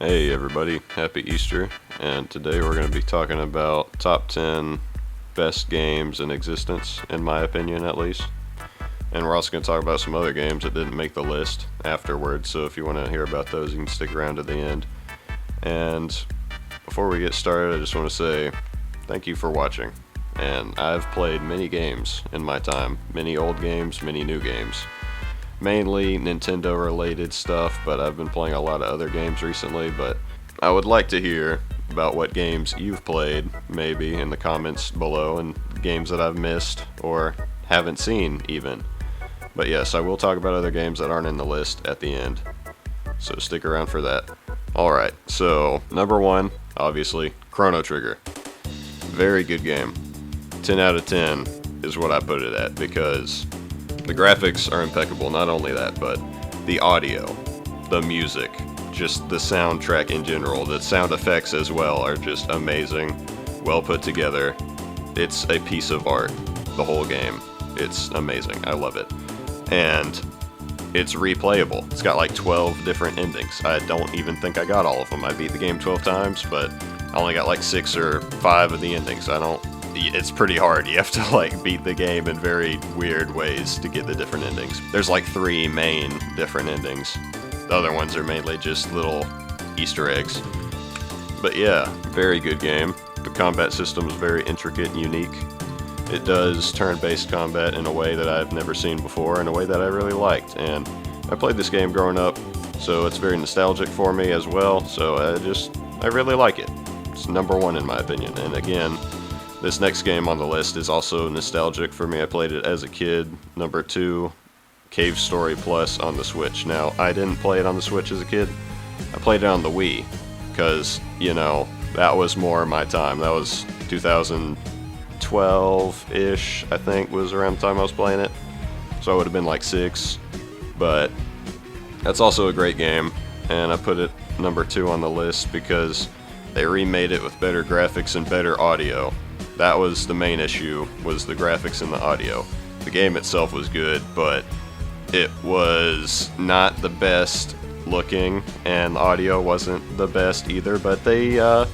Hey everybody, happy Easter, and today we're going to be talking about top 10 best games in existence, in my opinion at least. And we're also going to talk about some other games that didn't make the list afterwards, so if you want to hear about those you can stick around to the end. And before we get started, I just want to say thank you for watching. And I've played many games in my time, many old games, many new games. Mainly Nintendo related stuff, but I've been playing a lot of other games recently. But I would like to hear about what games you've played, maybe in the comments below, and games that I've missed or haven't seen even. But yes, I will talk about other games that aren't in the list at the end, so stick around for that. Alright, so number one, obviously, Chrono Trigger. Very good game. 10 out of 10 is what I put it at, because the graphics are impeccable. Not only that, but the audio, the music, just the soundtrack in general, the sound effects as well are just amazing, well put together. It's a piece of art, the whole game. It's amazing. I love it. And it's replayable. It's got like 12 different endings. I don't even think I got all of them. I beat the game 12 times, but I only got like 6 or 5 of the endings. It's pretty hard. You have to like beat the game in very weird ways to get the different endings. There's like 3 main different endings. The other ones are mainly just little Easter eggs. But yeah, very good game. The combat system is very intricate and unique. It does turn-based combat in a way that I've never seen before, in a way that I really liked. And I played this game growing up, so it's very nostalgic for me as well. So I really like it. It's number one in my opinion. And again, this next game on the list is also nostalgic for me. I played it as a kid. Number 2, Cavestory Plus on the Switch. Now, I didn't play it on the Switch as a kid. I played it on the Wii, because, you know, that was more my time. That was 2012-ish, I think, was around the time I was playing it. So I would have been like 6. But that's also a great game, and I put it number 2 on the list because they remade it with better graphics and better audio. That was the main issue, was the graphics and the audio. The game itself was good, but it was not the best looking, and the audio wasn't the best either, but the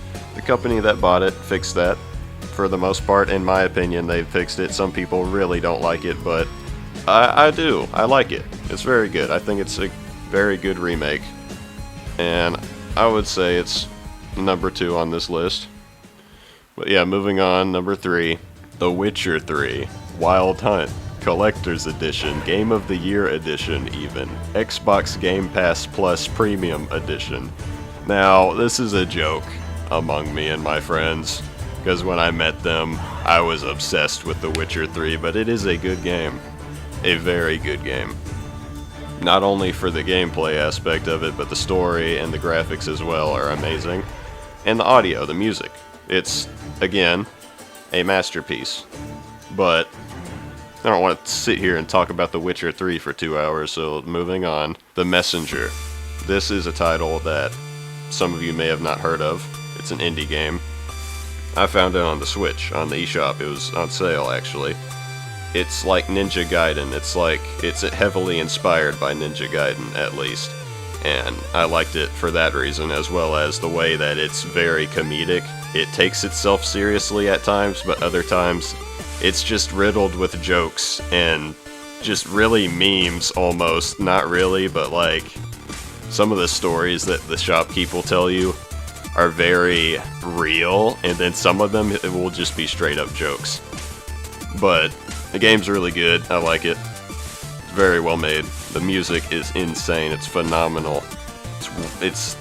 company that bought it fixed that. For the most part, in my opinion, they fixed it. Some people really don't like it, but I do. I like it. It's very good. I think it's a very good remake, and I would say it's number 2 on this list. But yeah, moving on, number 3, The Witcher 3, Wild Hunt, Collector's Edition, Game of the Year Edition even, Xbox Game Pass Plus Premium Edition. Now, this is a joke among me and my friends, because when I met them, I was obsessed with The Witcher 3, but it is a good game. A very good game. Not only for the gameplay aspect of it, but the story and the graphics as well are amazing. And the audio, the music. It's, again, a masterpiece. But I don't want to sit here and talk about The Witcher 3 for 2 hours, so moving on. The Messenger. This is a title that some of you may have not heard of. It's an indie game. I found it on the Switch, on the eShop. It was on sale, actually. It's like Ninja Gaiden. It's heavily inspired by Ninja Gaiden, at least. And I liked it for that reason, as well as the way that it's very comedic. It takes itself seriously at times, but other times it's just riddled with jokes and just really memes almost. Not really, but like some of the stories that the shopkeep will tell you are very real, and then some of them it will just be straight up jokes. But the game's really good. I like it. It's very well made. The music is insane. It's phenomenal. It's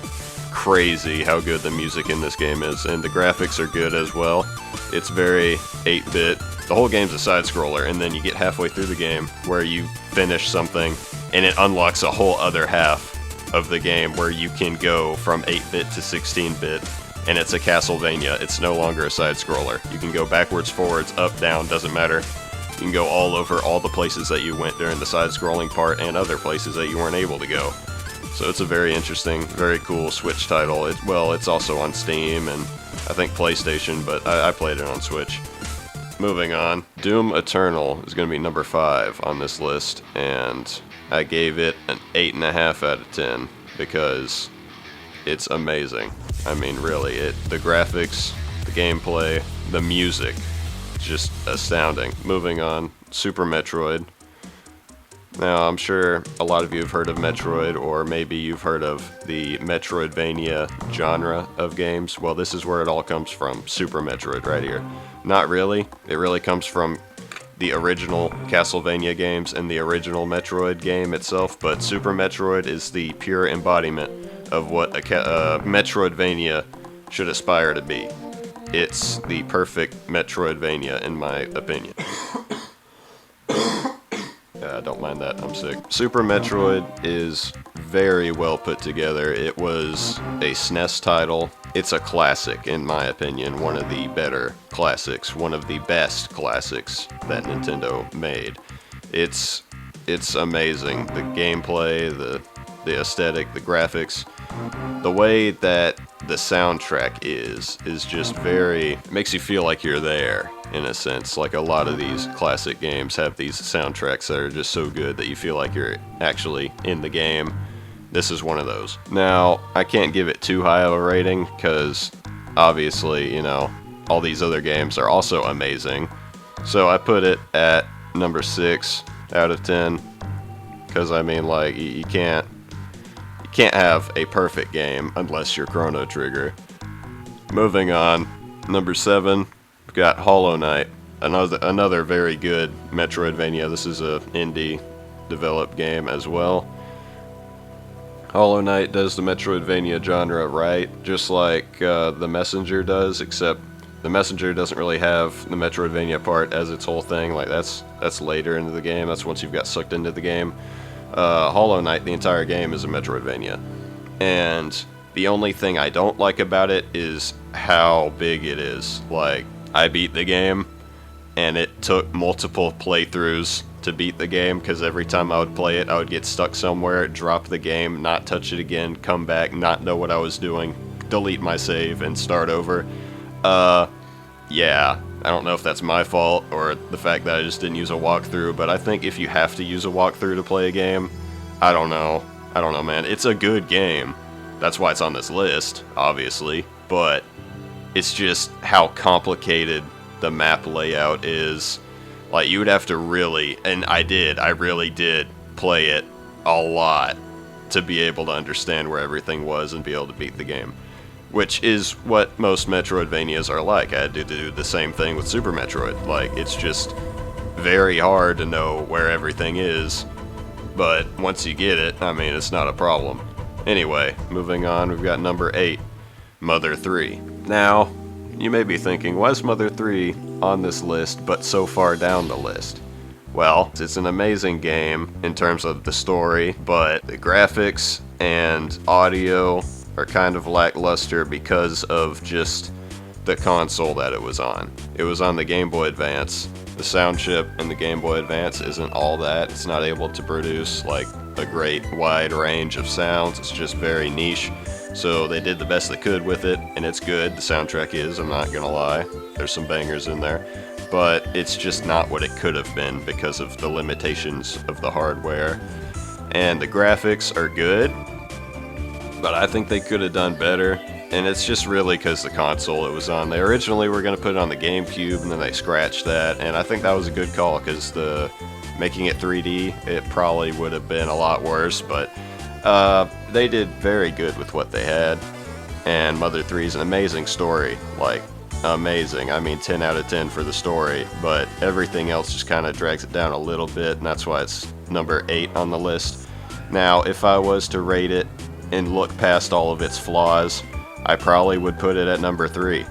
crazy how good the music in this game is, and the graphics are good as well. It's very 8-bit. The whole game's a side-scroller, and then you get halfway through the game where you finish something, and it unlocks a whole other half of the game where you can go from 8-bit to 16-bit, and it's a Castlevania. It's no longer a side-scroller. You can go backwards, forwards, up, down, doesn't matter. You can go all over all the places that you went during the side-scrolling part and other places that you weren't able to go. So it's a very interesting, very cool Switch title. It's also on Steam and I think PlayStation, but I played it on Switch. Moving on, Doom Eternal is going to be number 5 on this list, and I gave it an 8.5 out of 10 because it's amazing. I mean, really, the graphics, the gameplay, the music, just astounding. Moving on, Super Metroid. Now, I'm sure a lot of you have heard of Metroid, or maybe you've heard of the Metroidvania genre of games. Well, this is where it all comes from, Super Metroid right here. Not really. It really comes from the original Castlevania games and the original Metroid game itself, but Super Metroid is the pure embodiment of what a Metroidvania should aspire to be. It's the perfect Metroidvania, in my opinion. Don't mind that, I'm sick. Super Metroid is very well put together. It was a SNES title. It's a classic, in my opinion. One of the better classics. One of the best classics that Nintendo made. It's amazing. The gameplay, the aesthetic, the graphics. The way that the soundtrack is just very, makes you feel like you're there, in a sense. Like a lot of these classic games have these soundtracks that are just so good that you feel like you're actually in the game. This is one of those. Now, I can't give it too high of a rating, because obviously, you know, all these other games are also amazing. So I put it at number 6 out of 10, because I mean, like, you can't have a perfect game unless you're Chrono Trigger. Moving on, number 7, we've got Hollow Knight, another very good Metroidvania. This is a indie developed game as well. Hollow Knight does the Metroidvania genre right, just like The Messenger does, except The Messenger doesn't really have the Metroidvania part as its whole thing. Like that's later into the game. That's once you've got sucked into the game. Hollow Knight, the entire game is a Metroidvania, and the only thing I don't like about it is how big it is. Like, I beat the game, and it took multiple playthroughs to beat the game, because every time I would play it, I would get stuck somewhere, drop the game, not touch it again, come back, not know what I was doing, delete my save, and start over. Yeah, I don't know if that's my fault or the fact that I just didn't use a walkthrough, but I think if you have to use a walkthrough to play a game, I don't know, man. It's a good game. That's why it's on this list, obviously, but it's just how complicated the map layout is. Like, you would have to really, and I really did play it a lot to be able to understand where everything was and be able to beat the game. Which is what most Metroidvanias are like. I had to do the same thing with Super Metroid. Like, it's just very hard to know where everything is, but once you get it, I mean, it's not a problem. Anyway, moving on, we've got number 8, Mother 3. Now, you may be thinking, why is Mother 3 on this list, but so far down the list? Well, it's an amazing game in terms of the story, but the graphics and audio are kind of lackluster because of just the console that it was on. It was on the Game Boy Advance. The sound chip in the Game Boy Advance isn't all that. It's not able to produce like a great wide range of sounds. It's just very niche. So they did the best they could with it, and it's good. The soundtrack is, I'm not gonna lie. There's some bangers in there. But it's just not what it could have been because of the limitations of the hardware. And the graphics are good, but I think they could have done better, and it's just really because the console it was on. They originally were going to put it on the GameCube, and then they scratched that, and I think that was a good call, because making it 3D, it probably would have been a lot worse, but they did very good with what they had, and Mother 3 is an amazing story, like, amazing. I mean, 10 out of 10 for the story, but everything else just kind of drags it down a little bit, and that's why it's number 8 on the list. Now, if I was to rate it and look past all of its flaws, I probably would put it at number 3.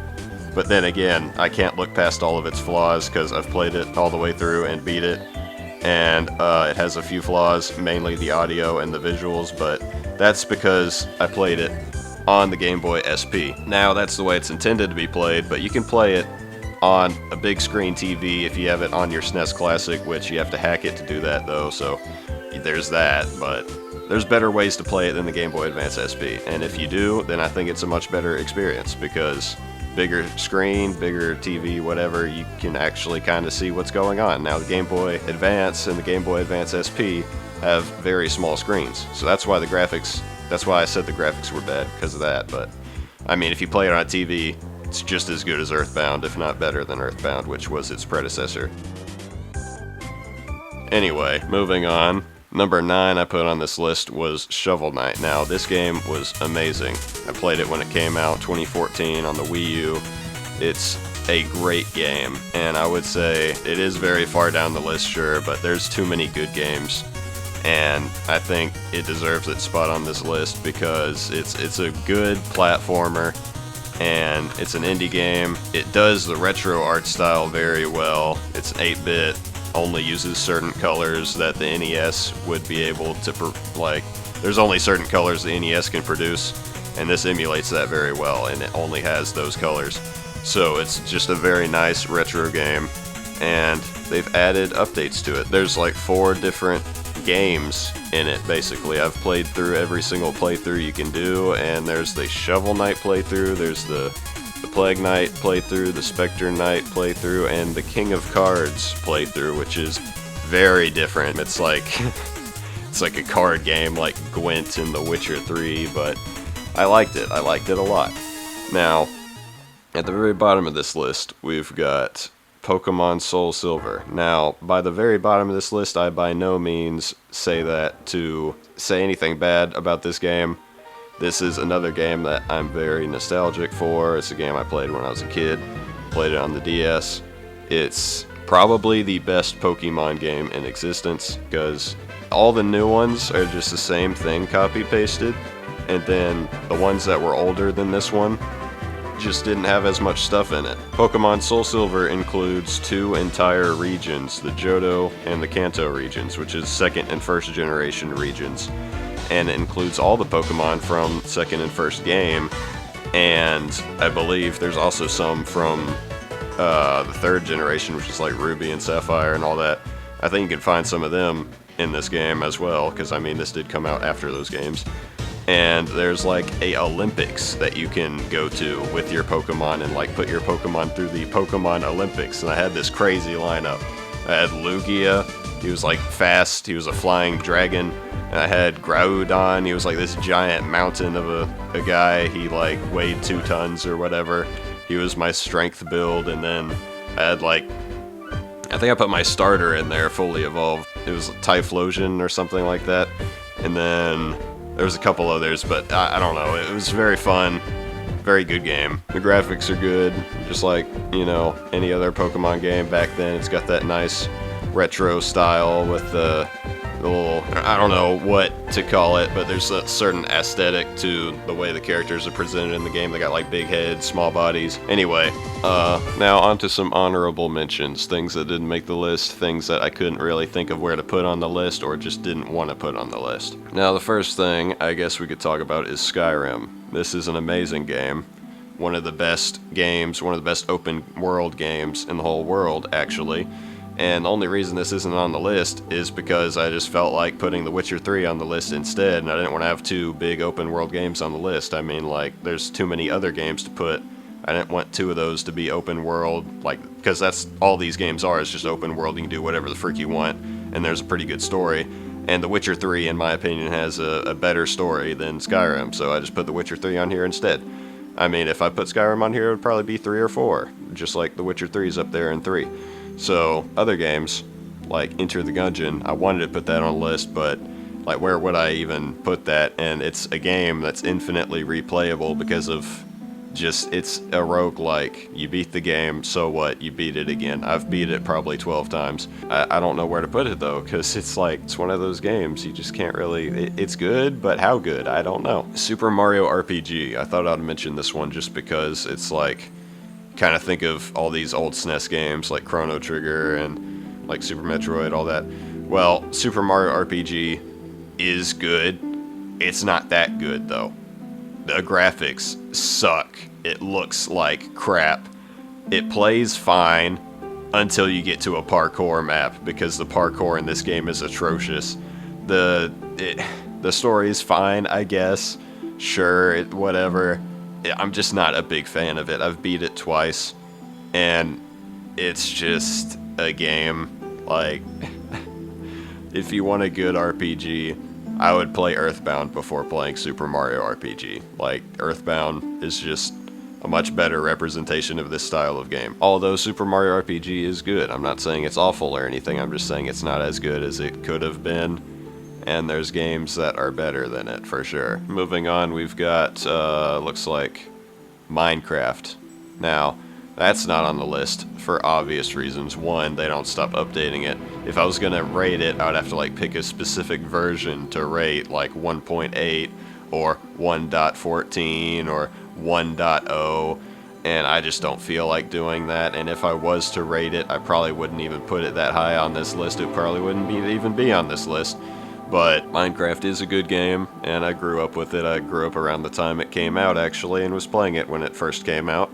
But then again, I can't look past all of its flaws because I've played it all the way through and beat it, and it has a few flaws, mainly the audio and the visuals, but that's because I played it on the Game Boy SP. Now, that's the way it's intended to be played, but you can play it on a big screen TV if you have it on your SNES Classic, which you have to hack it to do that though, so there's that, but there's better ways to play it than the Game Boy Advance SP, and if you do, then I think it's a much better experience, because bigger screen, bigger TV, whatever, you can actually kind of see what's going on. Now, the Game Boy Advance and the Game Boy Advance SP have very small screens, so that's why the graphics That's why I said the graphics were bad, because of that. But I mean, if you play it on TV, it's just as good as Earthbound, if not better than Earthbound, which was its predecessor. Anyway, moving on. Number 9 I put on this list was Shovel Knight. Now, this game was amazing. I played it when it came out, 2014, on the Wii U. It's a great game, and I would say it is very far down the list, sure, but there's too many good games, and I think it deserves its spot on this list because it's a good platformer, and it's an indie game. It does the retro art style very well. It's an 8-bit, only uses certain colors that the NES would be able to, there's only certain colors the NES can produce, and this emulates that very well, and it only has those colors. So it's just a very nice retro game, and they've added updates to it. There's like 4 different games in it, basically. I've played through every single playthrough you can do, and there's the Shovel Knight playthrough, there's the Plague Knight playthrough, the Spectre Knight playthrough, and the King of Cards playthrough, which is very different. It's like it's like a card game like Gwent in The Witcher 3, but I liked it. I liked it a lot. Now, at the very bottom of this list, we've got Pokemon Soul Silver. Now, by the very bottom of this list, I by no means say that to say anything bad about this game. This is another game that I'm very nostalgic for. It's a game I played when I was a kid. Played it on the DS. It's probably the best Pokemon game in existence because all the new ones are just the same thing copy-pasted, and then the ones that were older than this one just didn't have as much stuff in it. Pokemon Soul Silver includes 2 entire regions, the Johto and the Kanto regions, which is 2nd and 1st generation regions. And it includes all the Pokemon from 2nd and 1st game, and I believe there's also some from the 3rd generation, which is like Ruby and Sapphire and all that. I think you can find some of them in this game as well, because I mean this did come out after those games. And there's like a Olympics that you can go to with your Pokemon and like put your Pokemon through the Pokemon Olympics, and I had this crazy lineup. I had Lugia, he was like fast, he was a flying dragon. And I had Groudon, he was like this giant mountain of a guy, he like weighed 2 tons or whatever. He was my strength build, and then I had like, I think I put my starter in there, fully evolved. It was Typhlosion or something like that. And then there was a couple others, but I don't know, it was very fun. Very good game. The graphics are good, just like, you know, any other Pokemon game back then. It's got that nice retro style with the little, I don't know what to call it, but there's a certain aesthetic to the way the characters are presented in the game. They got like big heads, small bodies. Anyway, now on to some honorable mentions. Things that didn't make the list, things that I couldn't really think of where to put on the list or just didn't want to put on the list. Now the first thing I guess we could talk about is Skyrim. This is an amazing game. One of the best games, one of the best open world games in the whole world, actually. And the only reason this isn't on the list is because I just felt like putting The Witcher 3 on the list instead, and I didn't want to have 2 big open world games on the list. I mean, like, there's too many other games to put. I didn't want 2 of those to be open world, like, because that's all these games are, is just open world. You can do whatever the frick you want, and there's a pretty good story. And The Witcher 3, in my opinion, has a better story than Skyrim, so I just put The Witcher 3 on here instead. I mean, if I put Skyrim on here, it would probably be 3 or 4, just like The Witcher 3 is up there in 3. So, other games, like Enter the Gungeon, I wanted to put that on the list, but, like, where would I even put that? And it's a game that's infinitely replayable because of just, it's a roguelike. You beat the game, so what? You beat it again. I've beat it probably 12 times. I don't know where to put it, though, because it's like, it's one of those games. You just can't really, it's good, but how good? I don't know. Super Mario RPG. I thought I'd mention this one just because it's like, kind of think of all these old SNES games like Chrono Trigger and like Super Metroid, all that. Well, Super Mario RPG is good. It's not that good, though. The graphics suck. It looks like crap. It plays fine until you get to a parkour map, because the parkour in this game is atrocious. The story is fine, I guess. Sure, whatever. I'm just not a big fan of it. I've beat it twice, and it's just a game. Like, if you want a good RPG, I would play Earthbound before playing Super Mario RPG. Like, Earthbound is just a much better representation of this style of game. Although Super Mario RPG is good. I'm not saying it's awful or anything, I'm just saying it's not as good as it could have been. And there's games that are better than it, for sure. Moving on, we've got, looks like Minecraft. Now, that's not on the list for obvious reasons. One, they don't stop updating it. If I was gonna rate it, I would have to like pick a specific version to rate, like 1.8 or 1.14 or 1.0, and I just don't feel like doing that. And if I was to rate it, I probably wouldn't even put it that high on this list. It probably wouldn't even be on this list. But Minecraft is a good game, and I grew up with it. I grew up around the time it came out, actually, and was playing it when it first came out.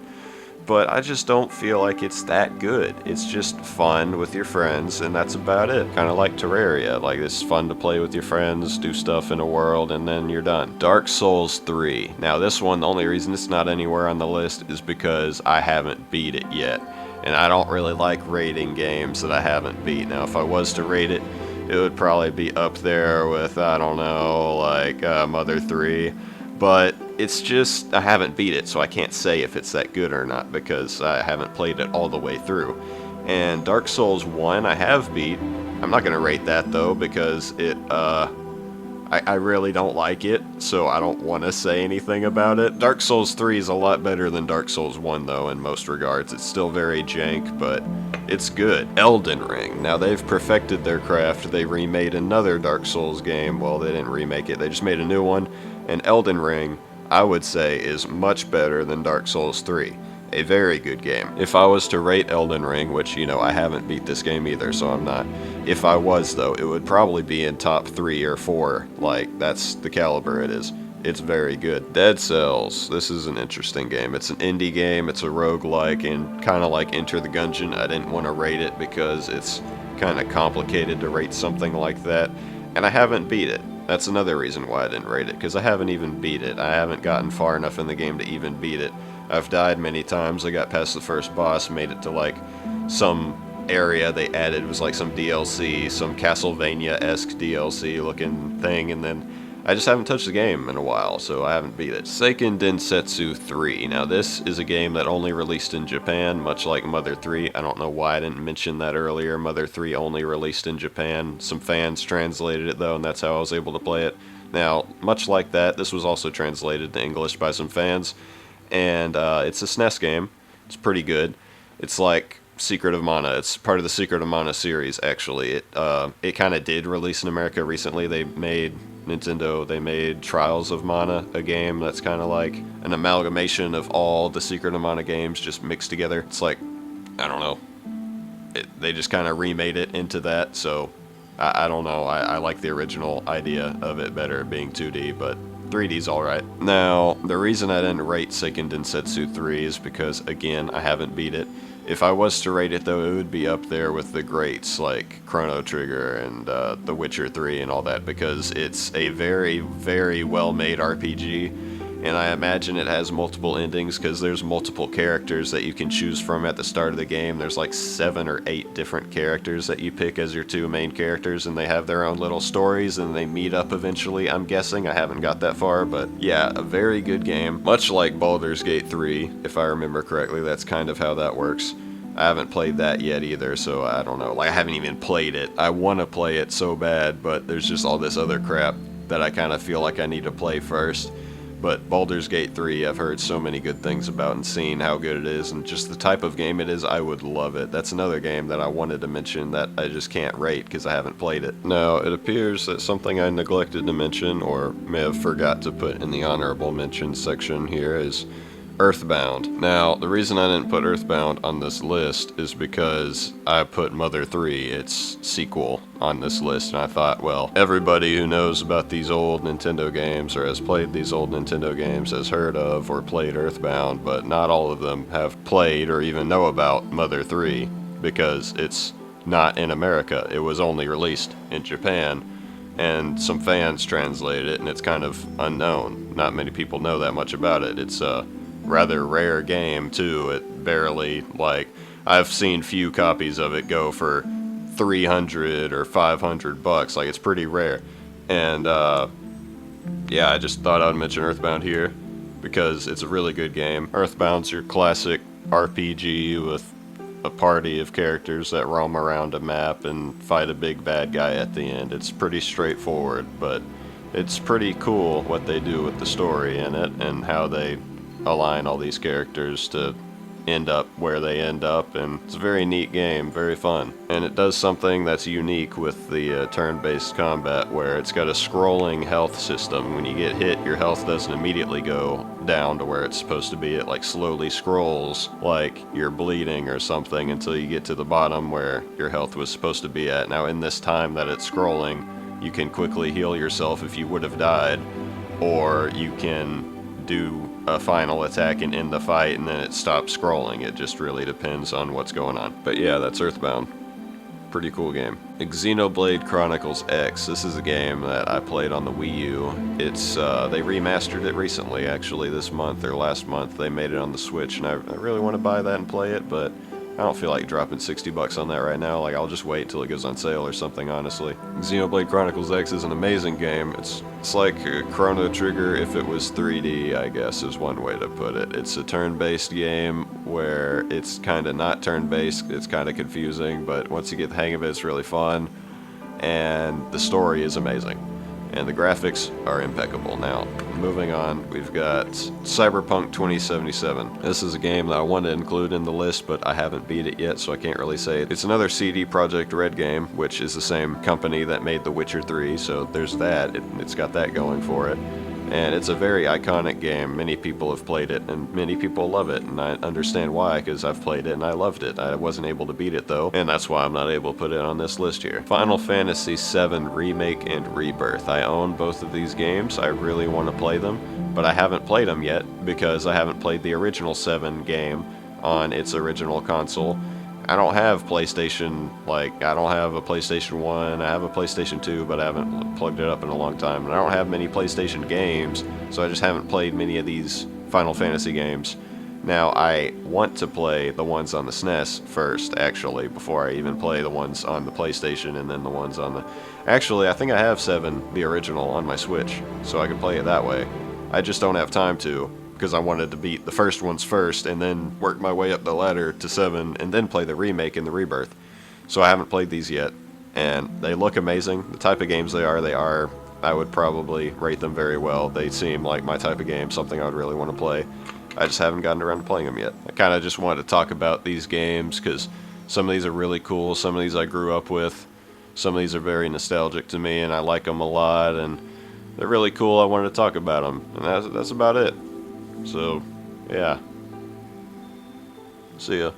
But I just don't feel like it's that good. It's just fun with your friends, and that's about it. Kind of like Terraria. Like, it's fun to play with your friends, do stuff in a world, and then you're done. Dark Souls 3. Now, this one, the only reason it's not anywhere on the list is because I haven't beat it yet. And I don't really like rating games that I haven't beat. Now, if I was to rate it, it would probably be up there with, I don't know, like Mother 3. But it's just, I haven't beat it, so I can't say if it's that good or not, because I haven't played it all the way through. And Dark Souls 1 I have beat. I'm not going to rate that, though, because it, I really don't like it, so I don't want to say anything about it. Dark Souls 3 is a lot better than Dark Souls 1, though, in most regards. It's still very jank, but it's good. Elden Ring. Now, they've perfected their craft. They remade another Dark Souls game. Well, they didn't remake it. They just made a new one. And Elden Ring, I would say, is much better than Dark Souls 3. A very good game. If I was to rate Elden Ring, which, you know, I haven't beat this game either, so I'm not. If I was, though, it would probably be in top 3 or 4. Like, that's the caliber it is. It's very good. Dead Cells. This is an interesting game. It's an indie game, it's a roguelike, and kind of like Enter the Gungeon. I didn't want to rate it because it's kind of complicated to rate something like that, and I haven't beat it. That's another reason why I didn't rate it, because I haven't even beat it. I haven't gotten far enough in the game to even beat it. I've died many times. I got past the first boss, made it to like some area they added, was like some DLC, some Castlevania-esque DLC looking thing, and then I just haven't touched the game in a while, so I haven't beat it. Seiken Den Setsu 3. Now, this is a game that only released in Japan, much like Mother 3. I don't know why I didn't mention that earlier. Mother 3 only released in Japan. Some fans translated it, though, and that's how I was able to play it. Now, much like that, this was also translated to English by some fans, and it's a SNES game. It's pretty good. It's like Secret of Mana. It's part of the Secret of Mana series, actually. It kind of did release in America recently. They made Trials of Mana, a game that's kind of like an amalgamation of all the Secret of Mana games just mixed together. It's like, I don't know. They just kind of remade it into that, so I don't know. I like the original idea of it better, being 2D, but 3D's alright. Now, the reason I didn't rate Seiken Den Setsu 3 is because, again, I haven't beat it. If I was to rate it, though, it would be up there with the greats like Chrono Trigger and The Witcher 3 and all that, because it's a very, very well-made RPG, and I imagine it has multiple endings because there's multiple characters that you can choose from at the start of the game. There's like 7 or 8 different characters that you pick as your 2 main characters, and they have their own little stories, and they meet up eventually, I'm guessing. I haven't got that far, but yeah, a very good game. Much like Baldur's Gate 3, if I remember correctly, that's kind of how that works. I haven't played that yet either, so I don't know. Like, I haven't even played it. I want to play it so bad, but there's just all this other crap that I kind of feel like I need to play first. But Baldur's Gate 3, I've heard so many good things about and seen how good it is, and just the type of game it is, I would love it. That's another game that I wanted to mention that I just can't rate because I haven't played it. Now, it appears that something I neglected to mention, or may have forgot to put in the honorable mention section here, is Earthbound. Now, the reason I didn't put Earthbound on this list is because I put Mother 3, its sequel, on this list, and I thought, well, everybody who knows about these old Nintendo games or has played these old Nintendo games has heard of or played Earthbound, but not all of them have played or even know about Mother 3 because it's not in America. It was only released in Japan, and some fans translated it, and it's kind of unknown. Not many people know that much about it. It's a rather rare game, too. It barely, like, I've seen few copies of it go for 300 or 500 bucks. Like, it's pretty rare. And yeah, I just thought I'd mention Earthbound here because it's a really good game. Earthbound's your classic RPG with a party of characters that roam around a map and fight a big bad guy at the end. It's pretty straightforward, but it's pretty cool what they do with the story in it and how they align all these characters to end up where they end up, and it's a very neat game, very fun. And it does something that's unique with the turn-based combat, where it's got a scrolling health system. When you get hit, your health doesn't immediately go down to where it's supposed to be. It like slowly scrolls like you're bleeding or something until you get to the bottom where your health was supposed to be at. Now in this time that it's scrolling, you can quickly heal yourself if you would have died, or you can do a final attack and end the fight and then it stops scrolling. It just really depends on what's going on. But yeah, that's Earthbound. Pretty cool game. Xenoblade Chronicles X. This is a game that I played on the Wii U. It's they remastered it recently, actually this month or last month. They made it on the Switch, and I really want to buy that and play it, but I don't feel like dropping $60 on that right now. Like, I'll just wait until it goes on sale or something, honestly. Xenoblade Chronicles X is an amazing game. It's like a Chrono Trigger if it was 3D, I guess, is one way to put it. It's a turn-based game where it's kind of not turn-based. It's kind of confusing, but once you get the hang of it, it's really fun. And the story is amazing. And the graphics are impeccable. Now, moving on, we've got Cyberpunk 2077. This is a game that I wanted to include in the list, but I haven't beat it yet, so I can't really say it. It's another CD Projekt Red game, which is the same company that made The Witcher 3, so there's that. It's got that going for it. And it's a very iconic game. Many people have played it, and many people love it, and I understand why, because I've played it and I loved it. I wasn't able to beat it, though, and that's why I'm not able to put it on this list here. Final Fantasy VII Remake and Rebirth. I own both of these games. I really want to play them, but I haven't played them yet, because I haven't played the original 7 game on its original console. I don't have PlayStation, I don't have a PlayStation 1, I have a PlayStation 2, but I haven't plugged it up in a long time, and I don't have many PlayStation games, so I just haven't played many of these Final Fantasy games. Now, I want to play the ones on the SNES first, actually, before I even play the ones on the PlayStation and then the ones on the... Actually, I think I have 7, the original, on my Switch, so I can play it that way. I just don't have time to, because I wanted to beat the first ones first and then work my way up the ladder to 7 and then play the remake and the Rebirth. So I haven't played these yet, and they look amazing. The type of games they are, I would probably rate them very well. They seem like my type of game, something I would really want to play. I just haven't gotten around to playing them yet. I kind of just wanted to talk about these games because some of these are really cool, some of these I grew up with, some of these are very nostalgic to me and I like them a lot, and they're really cool. I wanted to talk about them, and that's about it. So, yeah. See ya.